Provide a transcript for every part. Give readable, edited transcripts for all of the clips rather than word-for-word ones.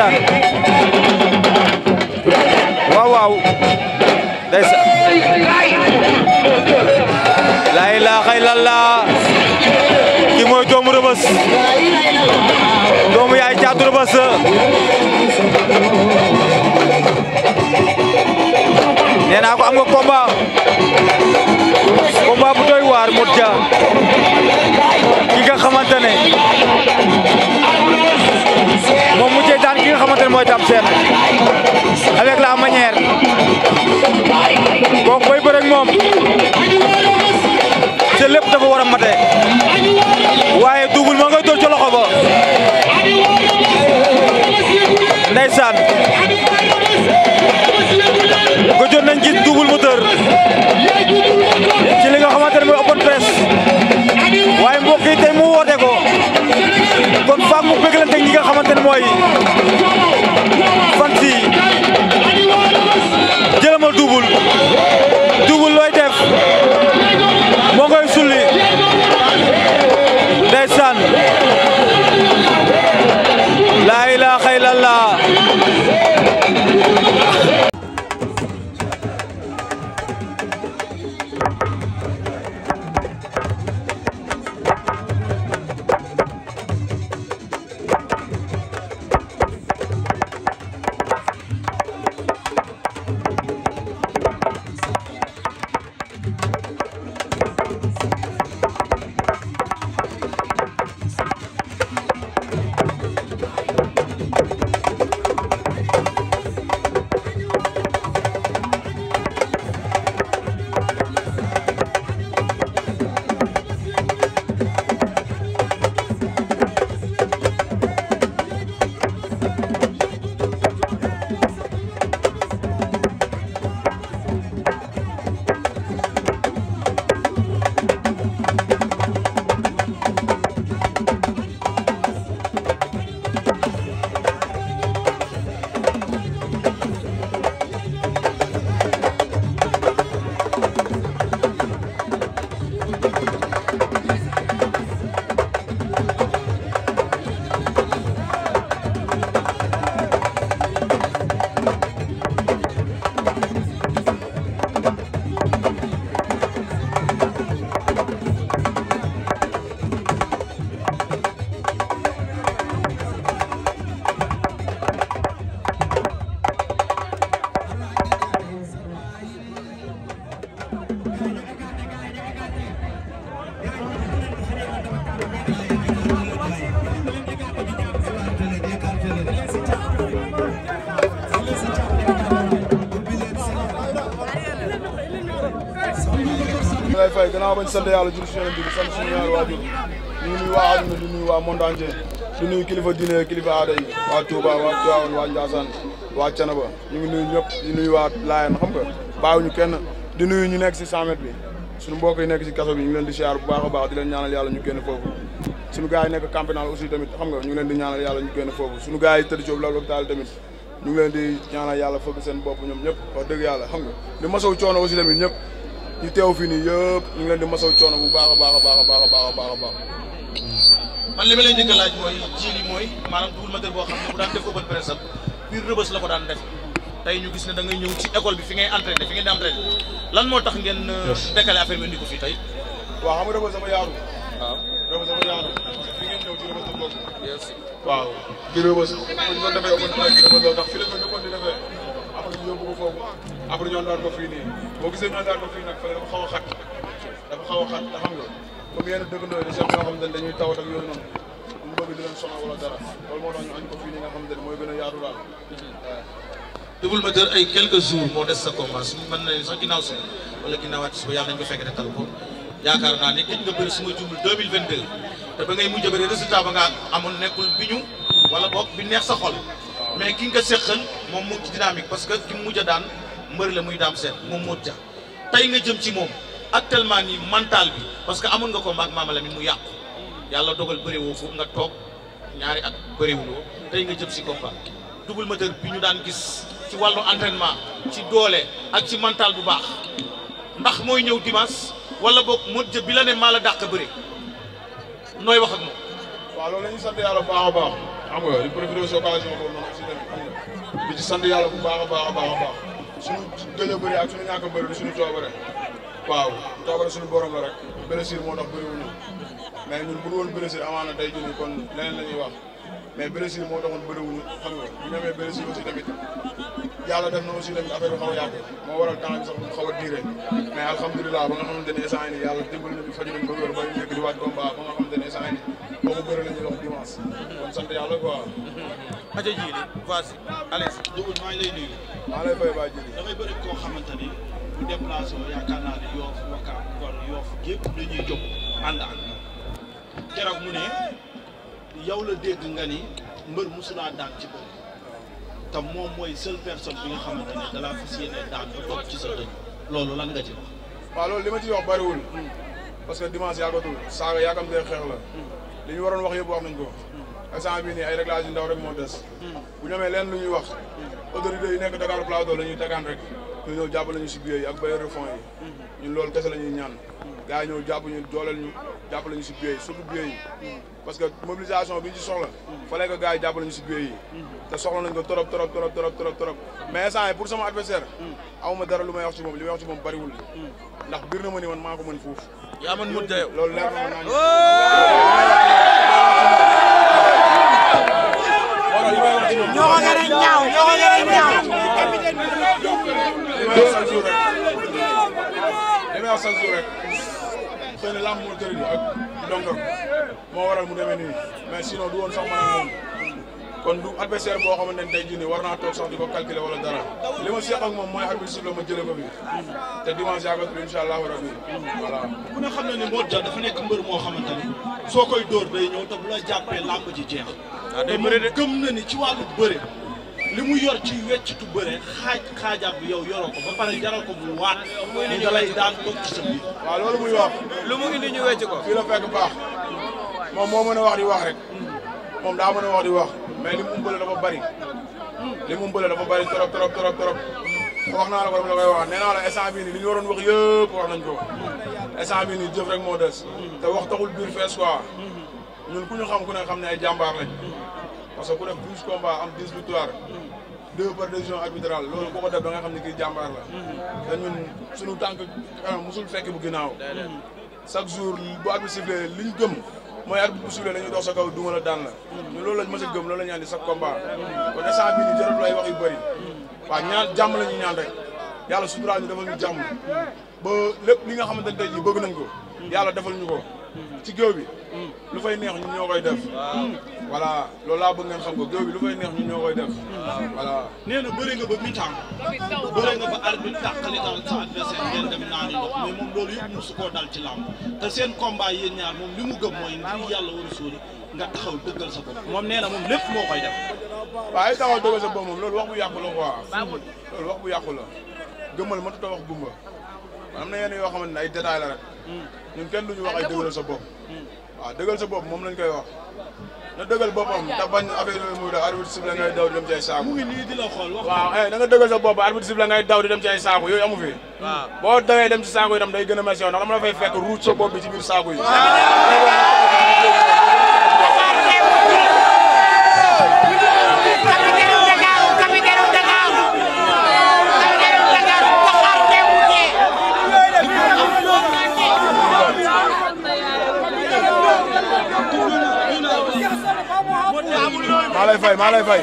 ndeysaan waaw waaw ndeysaan laa ilaaha illallah ki mooy doomu Rebeuss doomu yaay Caatu Rebeuss nee naa ko am nga combat bu doy waar Modou Dia ki nga xamante ne moom mujjee daan ki nga xamante ne mooy Dame Sène avec la manière kooku koy bëre ak moom te lépp dafa war a mate waaye Double ma ngay door ci loxo ba ndeysaan ko jot nañ gis Double Moteur ci li nga xamante ne mooy open press waaye mbokk yi tey mu woote ko kon faak mu bëggalante ñi nga xamante ne mooy fans yi jëlamal Double looy def moo ngay sulli ndeysaan laa ilaaha illallah lay fay gannaaw bañ sant yàlla jur suñu bi sant suñu ñaari waajur ñu ngi nuyu waa àdduna di nuyu waa monde entier di nuyu kilifa diine kilifa aada yi waa Touba waa Tivaouane waa Ndiassane waa Thiénaba ñu ngi nuyu ñëpp di nuyu waa Layène xam nga bàyyiwuñu kenn di nuyu ñu nekk si 100 mètres bi suñu mbokk yi nekk si kaso bi ñu ngi leen di siyaar bu baax a baax di leen ñaanal yàlla ñu génn foofu suñu gars yi nekk camp pénal aussi tamit xam nga ñu ngi leen di ñaanal yàlla ñu génn foofu suñu gars yi tëdd ci l'hôpital tamit ñu ngi leen di ñaanal yàlla fëgg seen bopp ñoom ñëpp wax dëgg yàlla xam nga di masaw coono aussi tamit ñëpp ñu teew fii nii yëpp ñu ngi leen di masaw coono bu baax a baax a baax a baax a baax a baax a baax man li ma leen njëkk a laaj mooy jiili mooy maanaam Double Moteur boo xam ne bu daan def open press am biir Rebeuss la ko daan def tey ñu gis ne da ngay ñëw ci école bi fi ngay entraîné fi ngeen di entraîné lan moo tax ngeen décalé affaire bi indi ko fii tey waaw xam nga Rebeuss dafa yaatu waaw Rebeuss dafa yaatu fi ngeen ñëw ci Rebeuss la bokk waaw biir Rebeuss bu ñu doon defee open press bi Rebeuss la tax fi la ñu ko di defee après ñu yóbbu ko foofu après ñoon daan ko fii nii boo gisee ñoon daan ko fii nag fële dafa xaw a xat te xam nga comme yenn dëkkandoo yi sax ñoo xam ne dañuy tawat ak yooyu noonu ñu bëgg di leen sonal wala dara loolu moo tax ñu añ ko fii nii nga xam ne mooy gën a yaatu daal Double Moteur ay quelques jours moo des sa combat su mën na sax ginnaaw si wala ginnaawaat suba yàlla nañ ko fekk tal ko yaakaar naa ne gëj nga bëri su ma jumul 2022 te ba ngay mujj a bëri résultat ba nga amoon nekkul bi ñu wala boog bi neex sa xol mais ki nga seqal moom mu ci dynamique parce que ki mu mujj a daan mbër la muy Dame Sène moom Modou Dia tey nga jëm ci moom actuellement nii mental bi parce que amoon nga combat ak Mama Lamine mu yàqu yàlla dogal bëriwoo ko nga toog ñaari at bëriwuloo tey nga jëm si combat Double Moteur bi ñu daan gis ci wàllu entraînement ci doole ak ci mental bu baax ndax mooy ñëw dimanche wala boog Modou Dia bi la ne maa la dàq bëri nooy wax ak moom. waaw loolu la ñuy sant yàlla bu baax a baax xam nga di profité si occasion boobu noonu aussi tamit xam nga di ci sant yàlla bu baax a baax a baax a baax suñu gëj a bëri ak suñu ñàkk a bëri di suñu coobare waaw coobare suñu borom la rek blessure moo tax bëriwuñu mais ñun bu dul woon blessure amaana tey jii nii kon leneen la ñuy wax mais blessure moo taxoon bëriwuñu xam nga bu ñu amee blessure aussi tamit yàlla def na aussi tamit affaire bi xaw a yàgg moo waral temps bi sax mu xaw a diire mais alhamdulilah ba nga xamante ne instant yii nii yàlla dimbali nañu faju nañu ba wér ba ñu nekk di waaj combat ba nga xamante ne instant yii nii boo ko bëri la ñuy wax dimanche kon sant yàlla quoi. aja ji li vas-y allez Double maa ngi lay nuyu. maa lay fay baa jëli. damay bëri koo xamante ni bu déplacé wu yaakaar naa ne Yoff Ouakam kon Yoff yëpp dañuy jóg ànd ak moom keroog mu ne yow la dégg nga ni mbër musulaa daan ci bopp te moom mooy seule personne bi nga xamante ne da laa fas yéene daan ba toog ci sa dënn loolu lan nga ci wax. waaw loolu li ma ciy wax bariwul parce que dimanche yàggatul saaga yàkkamtee xeex la li ñu waroon wax yëpp wax nañ ko instant bii nii ay réglage yu ndaw rek moo des bu ñu amee leen lu ñuy wax autorités yi nekk Dakar Plateau la ñuy tegaan rek ñu ñëw jàppale ñu si billets yi ak bailleurs de fonds yi ñun loolu kese la ñuy ñaan gars yi ñëw jàpp ñu dooleel ñu jàppale ñu si billets yi surtout billets yi parce que mobilisation bi ñu ci soxla fallait que gars yi jàppale ñu si billets yi te soxla nañ ko trop trop trop trop trop trop mais instant yi pour sama adversaire awma dara lu may wax ci moom li may wax ci moom bariwul ndax biir na ma ni man maa ko mën fuuf yaa man mut jayow loolu leer na ma naañu ñoo ko gën a ñaaw ñoo ko gën a ñaaw. li may wax chaque jour rek xëy na làmb moo tëri ak dong-dong moo waral mu demee nii mais sinon du woon sax man ak moom kon du adversaire boo xamante ne tey jii nii war naa toog sax di ko calculer wala dara li ma seq ak moom mooy arbitre siffle ma jëlee ko fi te dimanche yàggatul incha allahu rabbi voilà. ku ne xam na ni Modou Dia dafa nekk mbër moo xamante ni soo koy dóor day ñëw te bu la jàppee làmb ji jeex. te moom gëm na ni ci wàllu bëre li mu yor ci weccitu bëre xaajaat bi yow yoroo ko ba pare jaral ko bu waat ni da lay daan toog ci sa biir. waaw loolu muy wax. lu mu indi ñu wecc ko. fii la fekk baax moom moo mën a wax di wax rek moom daa mën a wax di wax mais li mu umbale dafa bari trop trop trop trop wax naa la ko dama la koy wax nee naa la instant bii nii li ñu waroon wax yëpp wax nañ ko instant bii nii jëf rek moo des te wax taxul biir fees quoi ñun ku ñu xam ku ne xam ne ay jàmbaar lañ parce que ku def 12 combats am 10 victoires 2 par décision arbitrale loolu ku ko def da nga xam ne kii jàmbaar la te ñun suñu tànk musul fekk bu ginnaaw chaque jour bu arbitre sifflé li ñu gëm mooy arbitre bu sifflé dañuy dox sa kaw duma la daan la ñun loolu lañ mës a gëm loolu la ñu andi chaque combat kon instant bii nii jaratul ay wax yu bëri waaw ñaan jàmm la ñuy ñaan rek yàlla suturaal ñu defal ñu jàmm ba lépp li nga xamante ne tey jii bëgg nañ ko yàlla defal ñu ko ci géew bi lu fay neex ñun ñoo koy def voilà loolu laa bëgg ngeen xam ko géew bi lu fay neex ñun ñoo koy def voilà. nee na bëre nga ba mi-temps bëre nga ba arbitre tàqali daal sa adversaire ngeen dem naani ndox mais moom loolu yëpp mosu koo dal ci làmb te seen combat yéen ñaar moom li mu gëm mooy ngir yàlla war a sóori nga taxaw dëggal sa bopp moom nee na moom lépp moo koy def. waaw ay taxaw dëggal sa bopp moom loolu wax bu yàqu la quoi loolu wax bu yàqu la gëmmal ma tuta wax gumba am na yenn yoo xamante ne ay détails la rek ñun kenn duñu wax ay dëggal sa bopp waaw dëggal sa bopp moom lañ koy wax na dëggal boppam te bañ affaire yooyu muy da arbitre siffle ngay daw di dem ci ay saako mu ngi nii di la xool wax waaw da nga dëggal sa bopp arbitre siffle ngay daw di dem ci ay saako yooyu amu fi boo dawee dem ci saako yi tam day gën a métti yow ndax dama la fay fekk ruuj sa bopp bi ci biir saako yi maa lay fay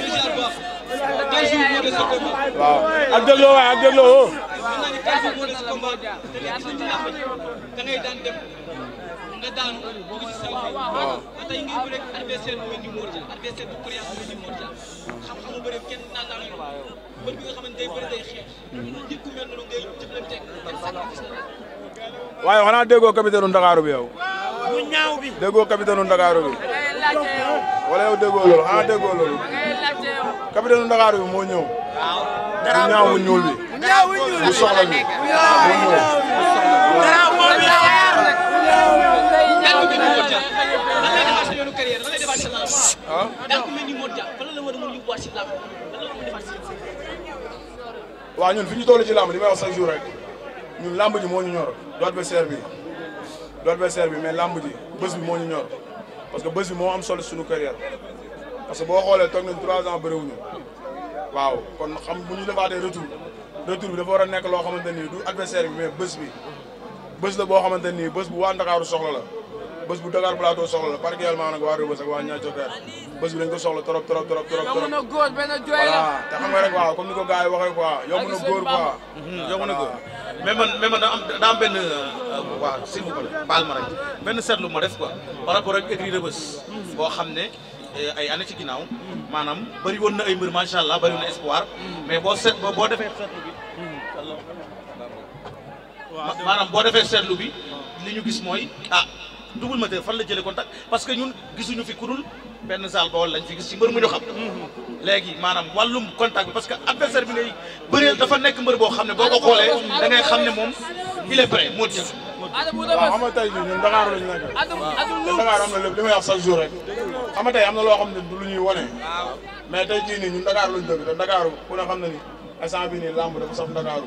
waaw ak dégloo waay ak dégloo waaye xanaa déggoo capitaine Ndakaaru bi yow déggoo capitaine Ndakaaru bi wala yow déggoo loolu xanaa déggoo loolu capitaine Ndakaaru bi moo ñëw bu ñaaw bu ñuul bi bu soxla bi moo ñëw waaw ñun fi ñu toll ci làmb li may wax chaque jour rek ñun làmb ji moo ñu ñor du adversaire bi mais làmb ji bés bi moo ñu ñor parce que bés bi moo am solo suñu carrière parce que boo xoolee toog nañ 3 ans bëriwuñu waaw kon xam bu ñu defaatee retour bi dafa war a nekk loo xamante ni du adversaire bi mais bés bi bés la boo xamante ni bés bu waa Ndakaaru soxla la bés bu Dakar Plateau soxla la particulièrement nag waa Rebeuss ak waa Niayes Thioker bés bi dañ ko soxla trop voilà te xam nga rek waaw comme ni ko gars yi waxee quoi yomb na góor quoi. yomb na góor mais man daa am benn waaw s'il vous plaît baal ma rek benn seetlu ma def quoi par rapport ak écurie Rebeuss boo xam ne ay année ci ginnaaw maanaam bëri woon na ay mbir macha allah bëri na espoir mais boo defee seetlu bi maanaam boo defee seetlu bi li ñu gis mooy Double Moteur fan la jëlee contact parce que ñun gisuñu fi kudul benn saal ba wala lañ fi gis ci mbër mu ñu xam léegi maanaam wàllum contact bi parce que adversaire bi ngay bëreel dafa nekk mbër boo xam ne boo ko xoolee da ngay xam ne moom il est prêt moo jël. waaw xam nga tey jii ñun Dakar lañu nekk Dakar am na lépp li may wax chaque jour rek xam nga tey am na loo xam ne du lu ñuy wane mais tey jii nii ñun Dakar lañu dëgg te Dakar ku ne xam na ni instant bii nii lamb dafa saf Dakar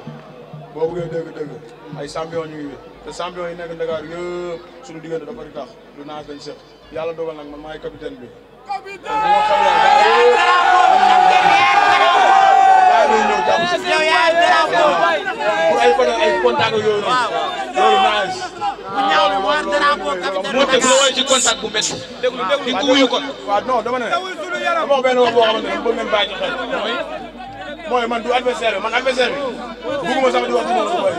boo bëggee dëgg ay champion ñu ngi fi te champion yi nekk Dakar yëpp suñu diggante dafa di tax lu naaj lañ seq yàlla dogal nag man maay capitaine bi. pour ay contact yooyu noonu loolu naaj. moo teg loo ci contact bu métti. déglu di ko wuyu kon. waaw non dama ne dama wax benn wax boo xamante ne bëgg nañ bàyyi ci xel mooy man du adversaire bi man adversaire bi bëgguma sax di wax ci moom lu bari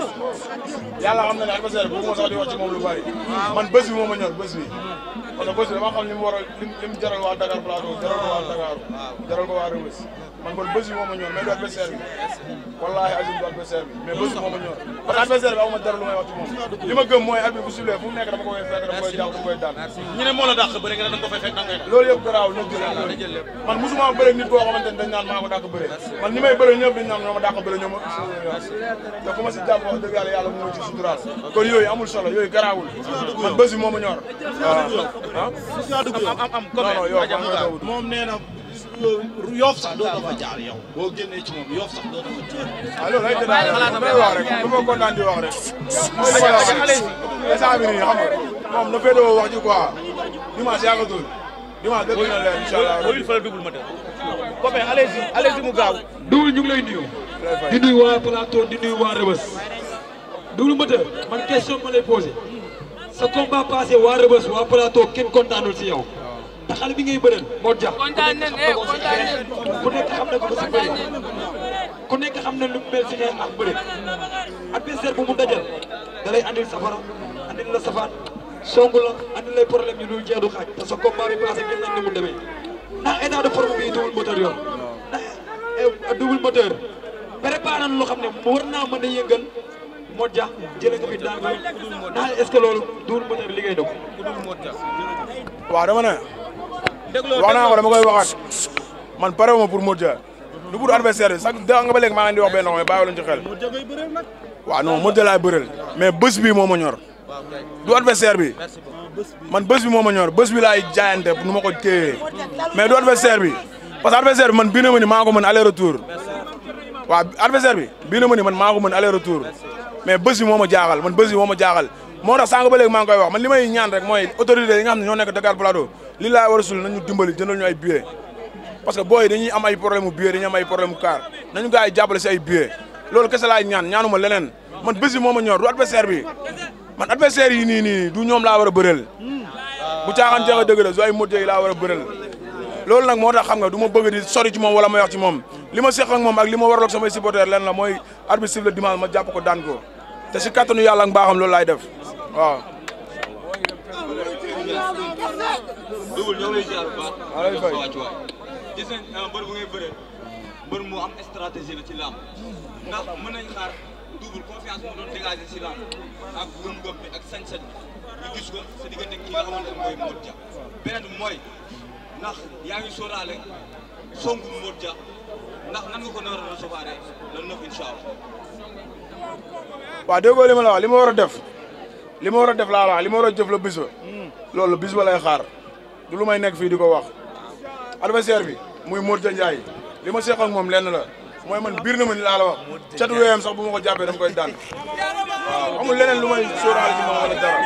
yàlla xam na ne adversaire bi bëgguma sax di wax ci moom lu bari man bés bi moo ma ñor bés bi parce que bés bi dama xam li mu war a li mu jaral waa Dakar Plateau jaral ko waa Dakar jaral ko waa Rebeuss man kon bés bi moo ma ñor mais du adversaire bi wallaahi azim du adversaire bi mais bés bi moo ma ñor parce que adversaire bi amuma dara lu may wax ci moom li ma gëm mooy arbitre bu sifflé fu mu nekk dama ko koy fekk dama koy jàpp dama koy daan ñu ne moo la dàq bëri nga ne da nga ko fay fekk da ngay loolu yëpp garaaw na jël lépp man musuma bëre nit koo xamante ne dañ naan maa ko dàq bëre man ni may bëre ñëpp dañ naan ñoo ma dàq bëre ñoo ma te fu ma si jàpp wax dëgg yàlla mu ma ci suturaal kon yooyu amul solo yooyu garaawul man bés bi moo ma ñor moom nee na Yoff sax doo fa jaar yow boo génnee ci moom Yoff sax doo fa jaar. loolu ay détails la damay wax rek lu ma kontaan di wax rek. mooy li ma la wax rek instant bii nii xam nga moom na féetewoo wax ji quoi dimanche yàggatul dimanche dëgg na leen incha allah. boo fa Double Moteur. copain allez-y mu gaaw. Double ñu ngi lay nuyu. di nuyu waa Plateau di nuyu waa Rebeuss. Double Moteur man question ma lay posé sa combat passé waa Rebeuss waa Plateau kenn kontaanul si yow. te xale bi ngay bëreel moo jax ku nekk xam na ko si bëri ku nekk xam na lu mel si xeex ak bëri adversaire bu mu dajal da lay andil safara andil la safaan songu la andil lay problème yu dul jeedu xaaj te sa combat bi passé gis nañ ni mu demee ndax état de forme bi Double Moteur yor ndax Double Moteur préparé na loo xam ne war naa mën a yëngal moo jax jëlee nga fi daan ko ndax est-ce que loolu Double Moteur liggéey na ko. waaw dama ne. wax naa ko dama koy waxaat man pare wu ma pour Modou Dia du pour adversaire bi sax da nga ba léegi maa ngi leen di wax benn mais bàyyi leen ci xel waaw non Modou Dia laay bëreel mais bés bi moo ma ñor du adversaire bi man bés bi moo ma ñor bés bi laay jaayante nu ma ko téye mais du adversaire bi parce que adversaire bi man bii na ma ni maa ko mën aller retour waaw adversaire bi bii na ma ni man maa ko mën aller retour mais bés bi moo ma jaaxal man bés bi moo ma jaaxal moo tax sànq ba léegi maa ngi koy wax man li may ñaan rek mooy autorité yi nga xam ne ñoo nekk Dakar Plateau li laa war a sul nañu dimbali jëndal ñu ay billets parce que booy dañuy am ay problème mu billet dañuy am ay problème mu car nañu gars yi jàppale si ay billets loolu kese laay ñaanuma leneen man bés bi moo ma ñor du adversaire bi man adversaire yi nii du ñoom laa war a bëreel bu caaxaan jeex a dëgg la su ay moto yi laa war a bëreel loolu nag moo tax xam nga du ma bëgg di sori ci moom wala ma wax ci moom li ma seq ak moom ak li ma waraloon samay supporters leen la mooy arbitre siffle dimanche ma jàpp ko daan ko te si kattanu yàlla ak mbaaxam loolu laay def waaw. Double ñoo ngi lay ziar bu baax. maa lay fay gis nañ mbër bu ngay bëree mbër mu am stratégie la ci làmb ndax mën nañ xaar Double confiance mu doon dégager ci làmb ak gëm-gëm bi ak sañ-sañ ñu gis ko sa diggante ki nga xamante ne mooy Modou Dia beneen bi mooy ndax yaa ngi sóoraale songu Modou Dia ndax nan nga ko nar a recevoir le 9 incha allah. waaw déggoo li ma la wax li ma war a def li ma war a def laa wax li ma war a jëf la bis ba loolu bis ba lay xaar du lu may nekk fii di ko wax adversaire bi muy Modou Dia Ndiaye li ma seq ak moom lenn la mooy man biir na ma ni laa la wax catu wéyam sax bu ma ko jàppee dama koy daan waaw amul leneen lu may sóoraale ci moom wala dara